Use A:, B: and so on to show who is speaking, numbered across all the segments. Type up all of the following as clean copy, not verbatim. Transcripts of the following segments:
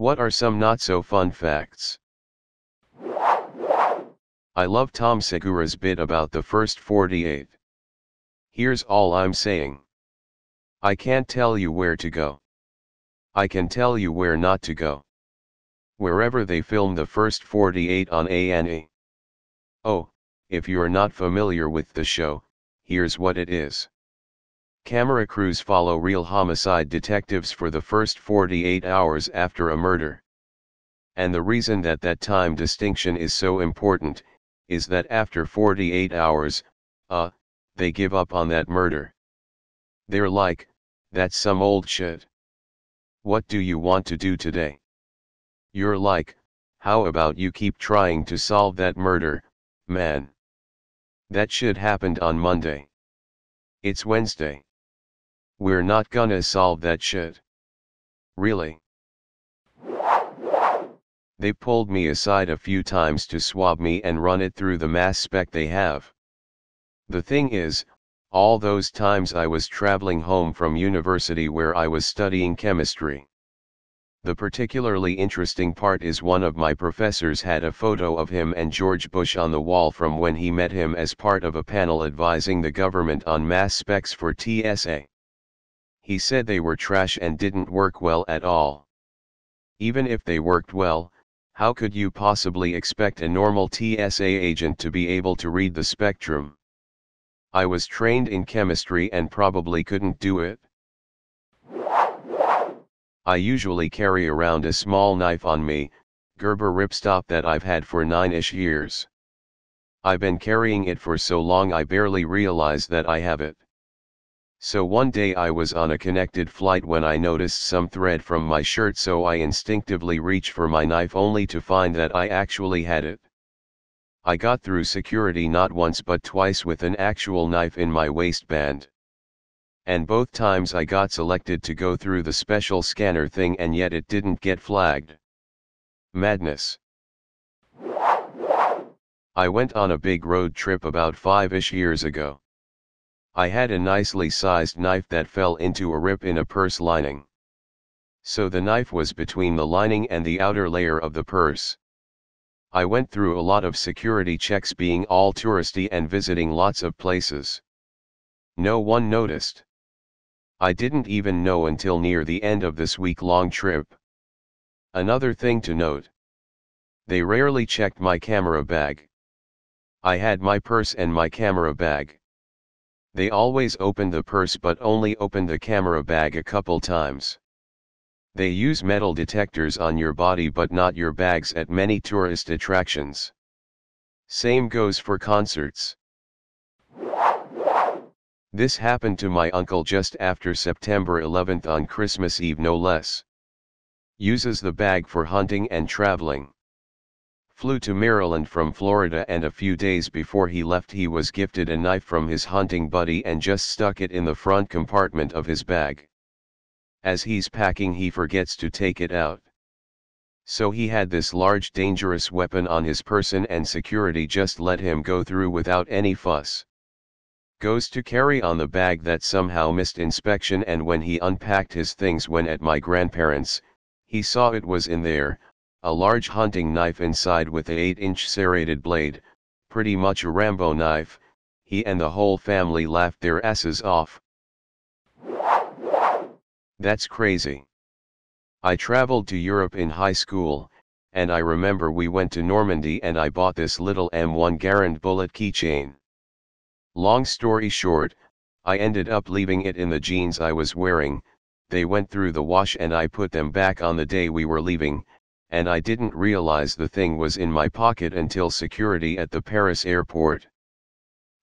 A: What are some not so fun facts? I love Tom Segura's bit about the first 48. Here's all I'm saying. I can't tell you where to go. I can tell you where not to go. Wherever they film the first 48 on A&E. Oh, if you're not familiar with the show, here's what it is. Camera crews follow real homicide detectives for the first 48 hours after a murder. And the reason that time distinction is so important, is that after 48 hours, they give up on that murder. They're like, that's some old shit. What do you want to do today? You're like, how about you keep trying to solve that murder, man? That shit happened on Monday. It's Wednesday. We're not gonna solve that shit. Really? They pulled me aside a few times to swab me and run it through the mass spec they have. The thing is, all those times I was traveling home from university where I was studying chemistry. The particularly interesting part is one of my professors had a photo of him and George Bush on the wall from when he met him as part of a panel advising the government on mass specs for TSA. He said they were trash and didn't work well at all. Even if they worked well, how could you possibly expect a normal TSA agent to be able to read the spectrum? I was trained in chemistry and probably couldn't do it. I usually carry around a small knife on me, Gerber ripstop that I've had for 9-ish years. I've been carrying it for so long I barely realize that I have it. So one day I was on a connected flight when I noticed some thread from my shirt, so I instinctively reached for my knife only to find that I actually had it. I got through security not once but twice with an actual knife in my waistband. And both times I got selected to go through the special scanner thing and yet it didn't get flagged. Madness. I went on a big road trip about 5-ish years ago. I had a nicely sized knife that fell into a rip in a purse lining. So the knife was between the lining and the outer layer of the purse. I went through a lot of security checks being all touristy and visiting lots of places. No one noticed. I didn't even know until near the end of this week-long trip. Another thing to note. They rarely checked my camera bag. I had my purse and my camera bag. They always opened the purse but only opened the camera bag a couple times. They use metal detectors on your body but not your bags at many tourist attractions. Same goes for concerts. This happened to my uncle just after September 11th on Christmas Eve no less. Uses the bag for hunting and traveling. Flew to Maryland from Florida and a few days before he left he was gifted a knife from his hunting buddy and just stuck it in the front compartment of his bag. As he's packing he forgets to take it out. So he had this large dangerous weapon on his person and security just let him go through without any fuss. Goes to carry on the bag that somehow missed inspection, and when he unpacked his things when at my grandparents', he saw it was in there, a large hunting knife inside with a 8-inch serrated blade, pretty much a Rambo knife. He and the whole family laughed their asses off. That's crazy. I traveled to Europe in high school, and I remember we went to Normandy and I bought this little M1 Garand bullet keychain. Long story short, I ended up leaving it in the jeans I was wearing. They went through the wash and I put them back on the day we were leaving, and I didn't realize the thing was in my pocket until security at the Paris airport.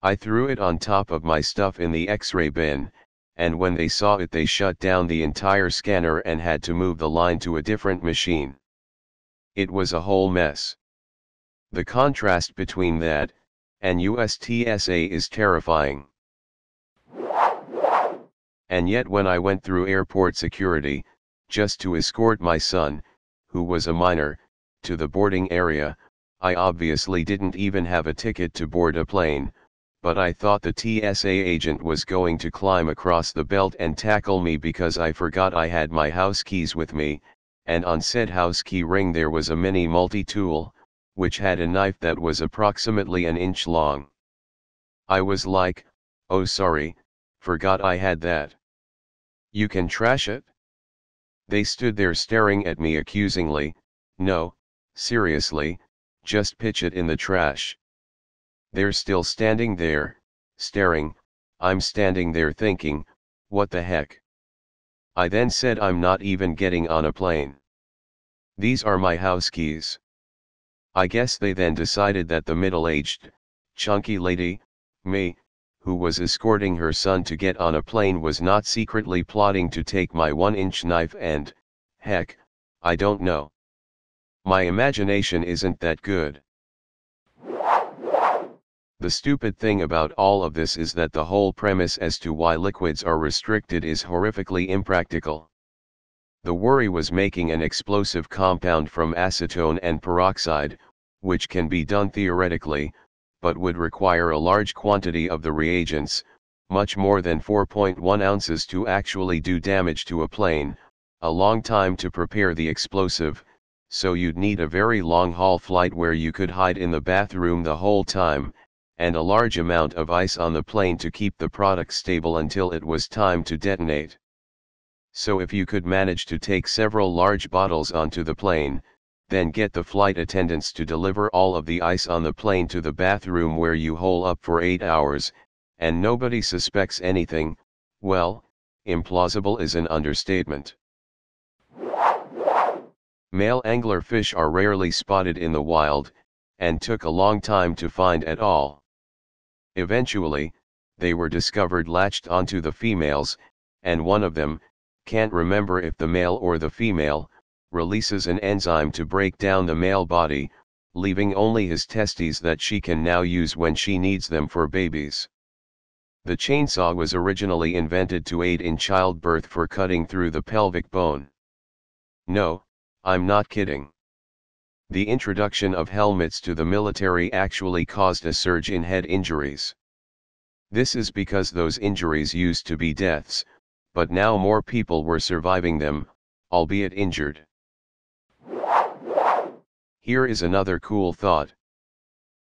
A: I threw it on top of my stuff in the X-ray bin, and when they saw it they shut down the entire scanner and had to move the line to a different machine. It was a whole mess. The contrast between that and US TSA is terrifying. And yet when I went through airport security, just to escort my son, who was a minor, to the boarding area, I obviously didn't even have a ticket to board a plane, but I thought the TSA agent was going to climb across the belt and tackle me because I forgot I had my house keys with me, and on said house key ring there was a mini multi-tool, which had a knife that was approximately an inch long. I was like, oh sorry, forgot I had that. You can trash it? They stood there staring at me accusingly. No, seriously, just pitch it in the trash. They're still standing there, staring. I'm standing there thinking, what the heck? I then said I'm not even getting on a plane. These are my house keys. I guess they then decided that the middle-aged, chunky lady, me, who was escorting her son to get on a plane was not secretly plotting to take my 1-inch knife and, heck, I don't know. My imagination isn't that good. The stupid thing about all of this is that the whole premise as to why liquids are restricted is horrifically impractical. The worry was making an explosive compound from acetone and peroxide, which can be done theoretically, but would require a large quantity of the reagents, much more than 4.1 ounces to actually do damage to a plane, a long time to prepare the explosive, so you'd need a very long-haul flight where you could hide in the bathroom the whole time, and a large amount of ice on the plane to keep the product stable until it was time to detonate. So if you could manage to take several large bottles onto the plane, then get the flight attendants to deliver all of the ice on the plane to the bathroom where you hole up for 8 hours, and nobody suspects anything, well, implausible is an understatement. Male anglerfish are rarely spotted in the wild, and took a long time to find at all. Eventually, they were discovered latched onto the females, and one of them, can't remember if the male or the female, releases an enzyme to break down the male body, leaving only his testes that she can now use when she needs them for babies. The chainsaw was originally invented to aid in childbirth for cutting through the pelvic bone. No, I'm not kidding. The introduction of helmets to the military actually caused a surge in head injuries. This is because those injuries used to be deaths, but now more people were surviving them, albeit injured. Here is another cool thought.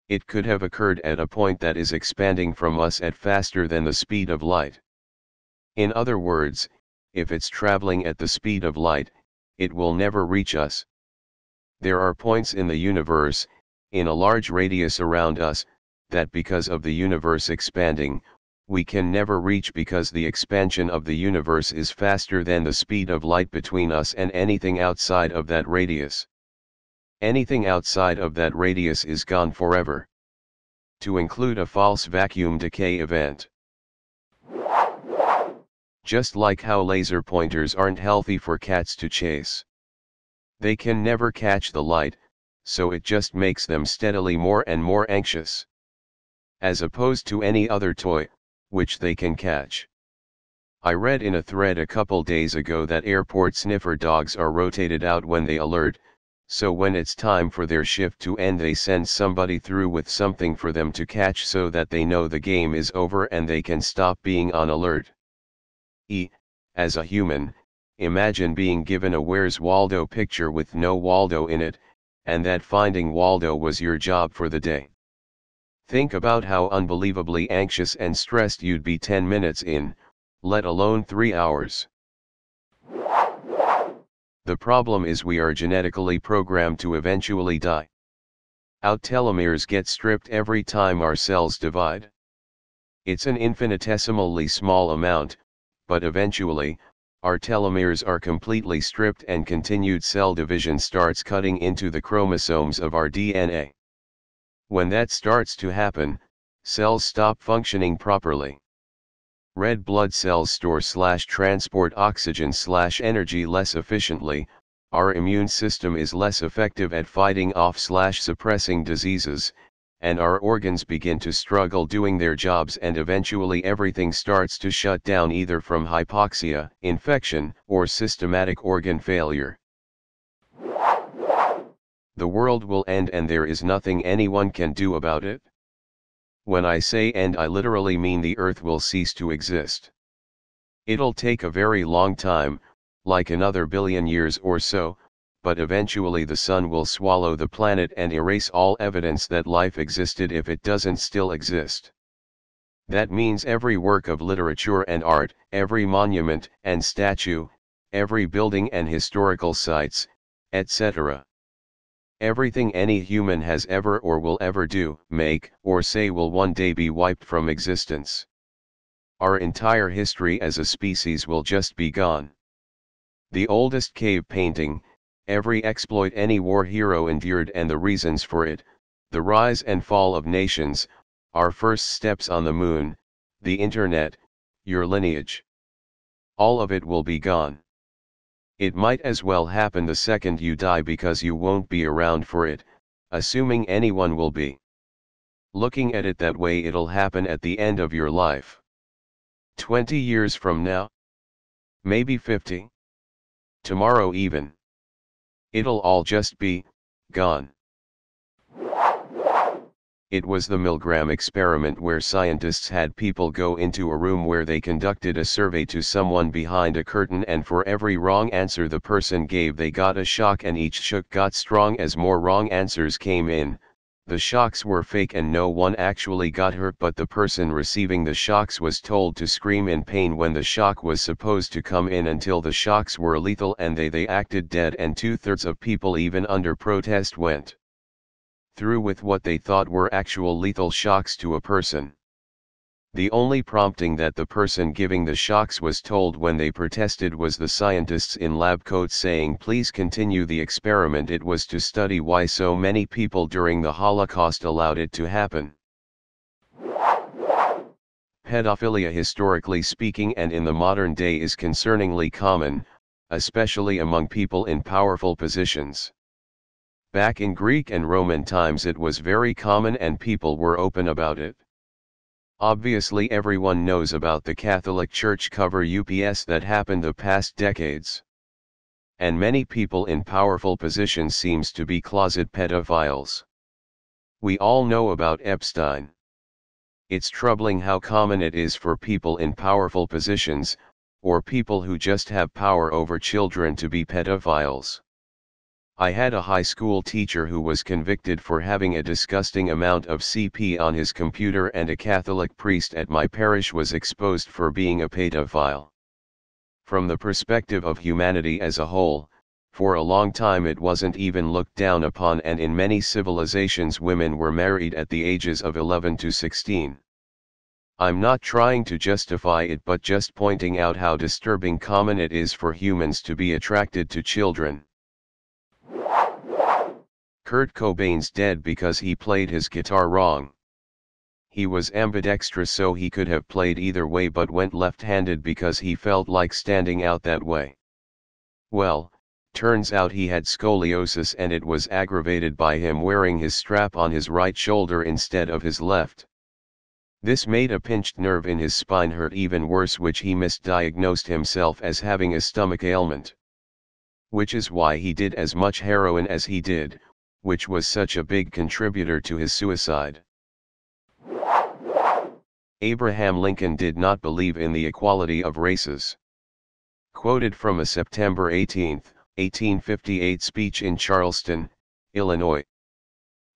A: It could have occurred at a point that is expanding from us at faster than the speed of light. In other words, if it's traveling at the speed of light, it will never reach us. There are points in the universe, in a large radius around us, that because of the universe expanding, we can never reach because the expansion of the universe is faster than the speed of light between us and anything outside of that radius. Anything outside of that radius is gone forever. To include a false vacuum decay event. Just like how laser pointers aren't healthy for cats to chase. They can never catch the light, so it just makes them steadily more and more anxious. As opposed to any other toy, which they can catch. I read in a thread a couple days ago that airport sniffer dogs are rotated out when they alert, so when it's time for their shift to end they send somebody through with something for them to catch so that they know the game is over and they can stop being on alert. As a human, imagine being given a Where's Waldo picture with no Waldo in it, and that finding Waldo was your job for the day. Think about how unbelievably anxious and stressed you'd be 10 minutes in, let alone 3 hours. The problem is we are genetically programmed to eventually die. Our telomeres get stripped every time our cells divide. It's an infinitesimally small amount, but eventually, our telomeres are completely stripped and continued cell division starts cutting into the chromosomes of our DNA. When that starts to happen, cells stop functioning properly. Red blood cells store/transport oxygen/energy less efficiently, our immune system is less effective at fighting off/suppressing diseases, and our organs begin to struggle doing their jobs and eventually everything starts to shut down either from hypoxia, infection, or systematic organ failure. The world will end and there is nothing anyone can do about it. When I say end, I literally mean the earth will cease to exist. It'll take a very long time, like another billion years or so, but eventually the sun will swallow the planet and erase all evidence that life existed if it doesn't still exist. That means every work of literature and art, every monument and statue, every building and historical sites, etc. Everything any human has ever or will ever do, make, or say will one day be wiped from existence. Our entire history as a species will just be gone. The oldest cave painting, every exploit any war hero endured and the reasons for it, the rise and fall of nations, our first steps on the moon, the internet, your lineage. All of it will be gone. It might as well happen the second you die because you won't be around for it, assuming anyone will be. Looking at it that way, it'll happen at the end of your life. 20 years from now? Maybe 50? Tomorrow even. It'll all just be gone. It was the Milgram experiment where scientists had people go into a room where they conducted a survey to someone behind a curtain, and for every wrong answer the person gave they got a shock, and each shock got strong as more wrong answers came in. The shocks were fake and no one actually got hurt, but the person receiving the shocks was told to scream in pain when the shock was supposed to come in until the shocks were lethal, and they acted dead, and 2/3 of people even under protest went through with what they thought were actual lethal shocks to a person. The only prompting that the person giving the shocks was told when they protested was the scientists in lab coats saying, "Please continue the experiment. It was to study why so many people during the Holocaust allowed it to happen." Pedophilia, historically speaking and in the modern day, is concerningly common, especially among people in powerful positions. Back in Greek and Roman times it was very common and people were open about it. Obviously everyone knows about the Catholic Church cover ups that happened the past decades. And many people in powerful positions seems to be closet pedophiles. We all know about Epstein. It's troubling how common it is for people in powerful positions, or people who just have power over children, to be pedophiles. I had a high school teacher who was convicted for having a disgusting amount of CP on his computer, and a Catholic priest at my parish was exposed for being a pedophile. From the perspective of humanity as a whole, for a long time it wasn't even looked down upon, and in many civilizations women were married at the ages of 11 to 16. I'm not trying to justify it, but just pointing out how disturbing common it is for humans to be attracted to children. Kurt Cobain's dead because he played his guitar wrong. He was ambidextrous, so he could have played either way, but went left-handed because he felt like standing out that way. Well, turns out he had scoliosis, and it was aggravated by him wearing his strap on his right shoulder instead of his left. This made a pinched nerve in his spine hurt even worse, which he misdiagnosed himself as having a stomach ailment. Which is why he did as much heroin as he did, which was such a big contributor to his suicide. Abraham Lincoln did not believe in the equality of races. Quoted from a September 18, 1858 speech in Charleston, Illinois.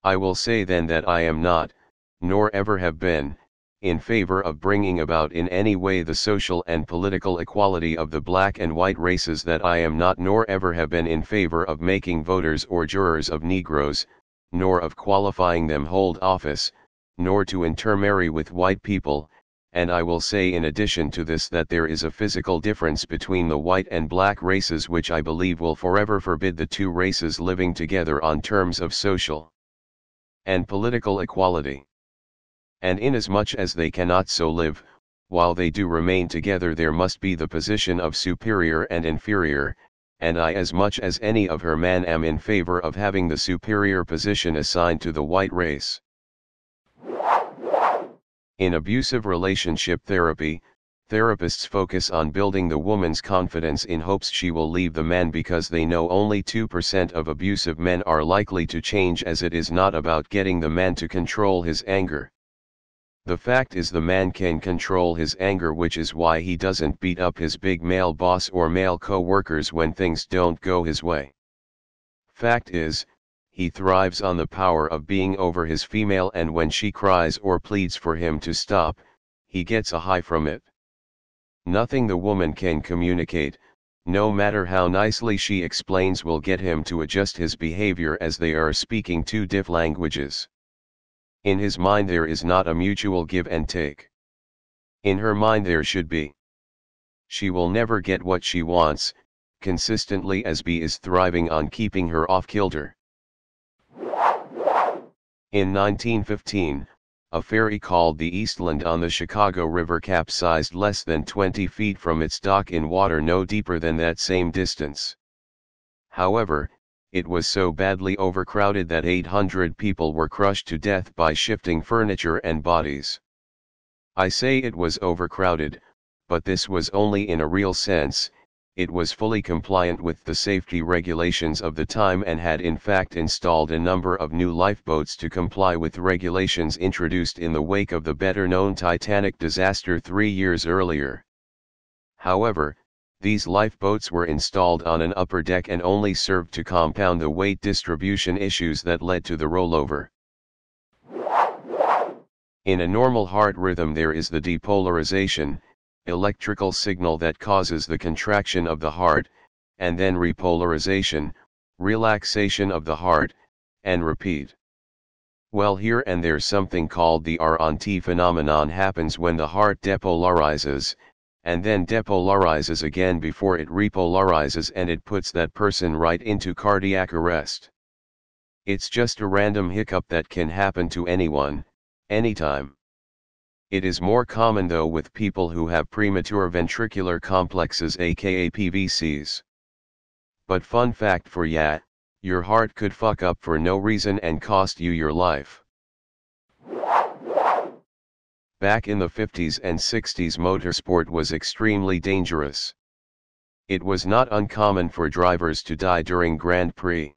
A: I will say then that I am not, nor ever have been, in favor of bringing about in any way the social and political equality of the black and white races, that I am not nor ever have been in favor of making voters or jurors of Negroes, nor of qualifying them hold office, nor to intermarry with white people, and I will say in addition to this that there is a physical difference between the white and black races which I believe will forever forbid the two races living together on terms of social and political equality. And inasmuch as they cannot so live, while they do remain together, there must be the position of superior and inferior, and I as much as any of her man am in favor of having the superior position assigned to the white race. In abusive relationship therapy, therapists focus on building the woman's confidence in hopes she will leave the man, because they know only 2% of abusive men are likely to change, as it is not about getting the man to control his anger. The fact is the man can control his anger, which is why he doesn't beat up his big male boss or male co-workers when things don't go his way. Fact is, he thrives on the power of being over his female, and when she cries or pleads for him to stop, he gets a high from it. Nothing the woman can communicate, no matter how nicely she explains, will get him to adjust his behavior, as they are speaking two different languages. In his mind there is not a mutual give and take. In her mind there should be. She will never get what she wants, consistently, as B is thriving on keeping her off kilter. In 1915, a ferry called the Eastland on the Chicago River capsized less than 20 feet from its dock in water no deeper than that same distance. However, it was so badly overcrowded that 800 people were crushed to death by shifting furniture and bodies. I say it was overcrowded, but this was only in a real sense. It was fully compliant with the safety regulations of the time and had in fact installed a number of new lifeboats to comply with regulations introduced in the wake of the better-known Titanic disaster 3 years earlier. However, these lifeboats were installed on an upper deck and only served to compound the weight distribution issues that led to the rollover. In a normal heart rhythm there is the depolarization, electrical signal that causes the contraction of the heart, and then repolarization, relaxation of the heart, and repeat. Well, here and there something called the R-on-T phenomenon happens when the heart depolarizes, and then depolarizes again before it repolarizes, and it puts that person right into cardiac arrest. It's just a random hiccup that can happen to anyone, anytime. It is more common though with people who have premature ventricular complexes, aka PVCs. But fun fact for ya, your heart could fuck up for no reason and cost you your life. Back in the 50s and 60s motorsport was extremely dangerous. It was not uncommon for drivers to die during Grand Prix.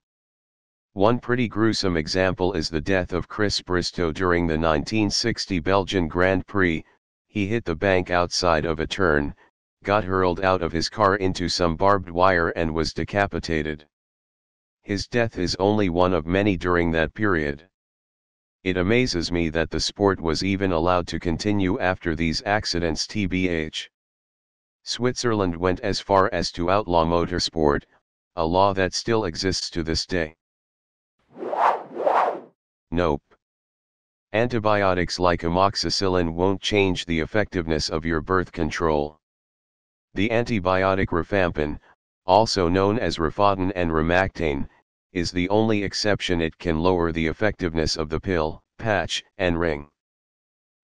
A: One pretty gruesome example is the death of Chris Bristow during the 1960 Belgian Grand Prix. He hit the bank outside of a turn, got hurled out of his car into some barbed wire and was decapitated. His death is only one of many during that period. It amazes me that the sport was even allowed to continue after these accidents. Tbh. Switzerland went as far as to outlaw motorsport, a law that still exists to this day. Nope. Antibiotics like amoxicillin won't change the effectiveness of your birth control. The antibiotic rifampin, also known as Rifampin and Remactane, is the only exception. It can lower the effectiveness of the pill, patch, and ring.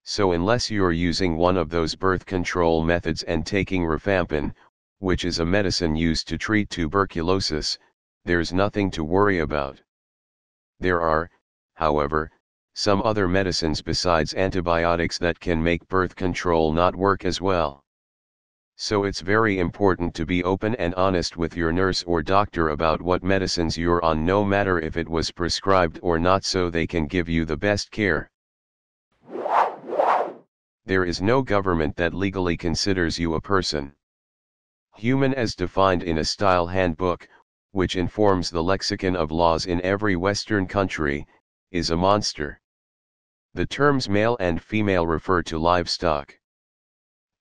A: So unless you're using one of those birth control methods and taking rifampin, which is a medicine used to treat tuberculosis, there's nothing to worry about. There are, however, some other medicines besides antibiotics that can make birth control not work as well. So it's very important to be open and honest with your nurse or doctor about what medicines you're on, no matter if it was prescribed or not, so they can give you the best care. There is no government that legally considers you a person. Human as defined in a style handbook, which informs the lexicon of laws in every Western country, is a monster. The terms male and female refer to livestock.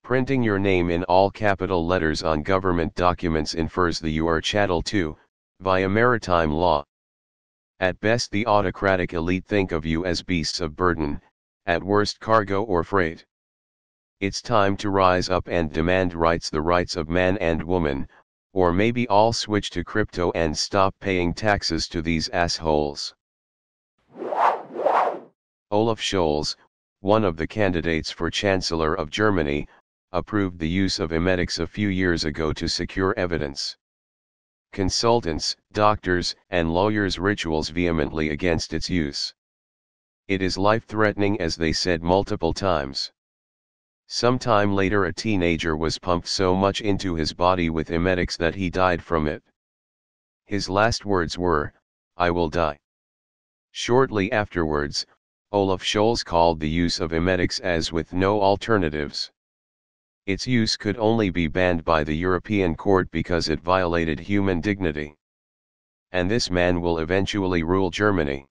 A: Printing your name in all capital letters on government documents infers that you are chattel too, via maritime law. At best the autocratic elite think of you as beasts of burden, at worst cargo or freight. It's time to rise up and demand rights, the rights of man and woman, or maybe I'll switch to crypto and stop paying taxes to these assholes. Olaf Scholz, one of the candidates for Chancellor of Germany, approved the use of emetics a few years ago to secure evidence. Consultants, doctors, and lawyers rituals vehemently against its use. It is life-threatening, as they said multiple times. Sometime later a teenager was pumped so much into his body with emetics that he died from it. His last words were, "I will die." Shortly afterwards, Olaf Scholz called the use of emetics as with no alternatives. Its use could only be banned by the European Court because it violated human dignity. and this man will eventually rule Germany.